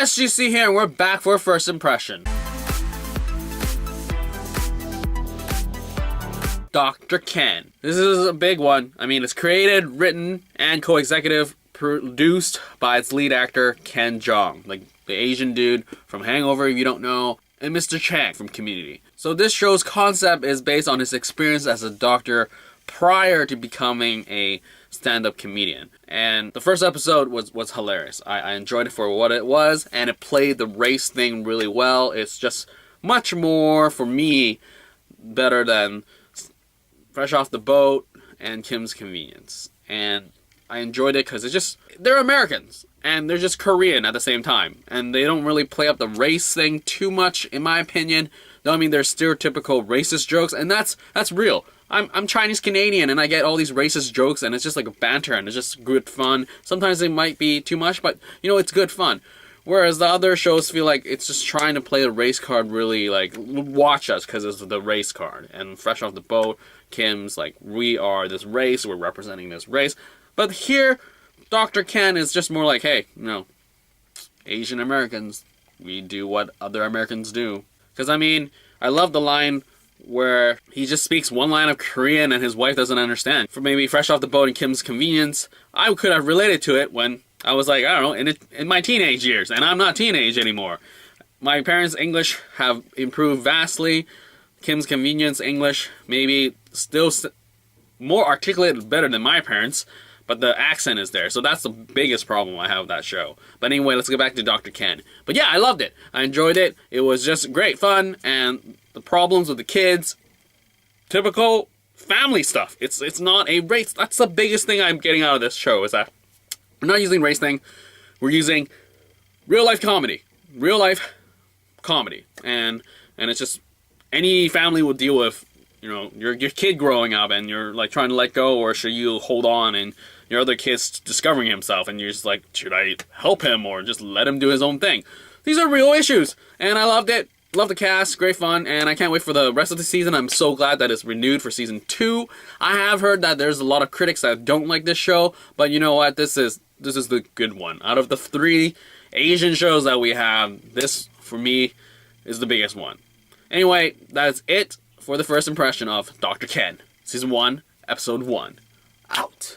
SGC here, and we're back for first impression. Dr. Ken. This is a big one. I mean, it's created, written, and co-executive produced by its lead actor, Ken Jeong, like the Asian dude from Hangover, if you don't know, and Mr. Chang from Community. So this show's concept is based on his experience as a doctor prior to becoming a stand-up comedian. And the first episode was hilarious. I enjoyed it for what it was, and it played the race thing really well. It's just much more, for me, better than Fresh Off the Boat and Kim's Convenience. And I enjoyed it because they're Americans, and they're just Korean at the same time. And they don't really play up the race thing too much, in my opinion. Though, I mean, there's stereotypical racist jokes, and that's real. I'm Chinese Canadian, and I get all these racist jokes, and it's just like a banter, and it's just good fun. Sometimes it might be too much, but, you know, it's good fun. Whereas the other shows feel like it's just trying to play the race card really, like, watch us because it's the race card. And Fresh Off the Boat, Kim's like, we are this race, we're representing this race. But here, Dr. Ken is just more like, hey, you know, Asian Americans, we do what other Americans do. Because, I mean, I love the line where he just speaks one line of Korean and his wife doesn't understand. For maybe Fresh Off the Boat and Kim's Convenience, I could have related to it when I was like, I don't know, in my teenage years, and I'm not teenage anymore. My parents' English have improved vastly. Kim's Convenience English maybe still more articulated better than my parents, but the accent is there. So that's the biggest problem I have with that show. But anyway, let's get back to Dr. Ken. But yeah, I loved it. I enjoyed it. It was just great fun, and the problems with the kids, typical family stuff. It's not a race. That's the biggest thing I'm getting out of this show, is that we're not using race thing. We're using real life comedy. Real life comedy. And it's just, any family will deal with, you know, your kid growing up and you're like trying to let go, or should you hold on, and your other kid's discovering himself and you're just like, should I help him or just let him do his own thing? These are real issues, and I loved it. Love the cast, great fun, and I can't wait for the rest of the season. I'm so glad that it's renewed for season 2. I have heard that there's a lot of critics that don't like this show, but you know what? This is the good one. Out of the 3 Asian shows that we have, this, for me, is the biggest one. Anyway, that's it for the first impression of Dr. Ken. Season 1, Episode 1. Out.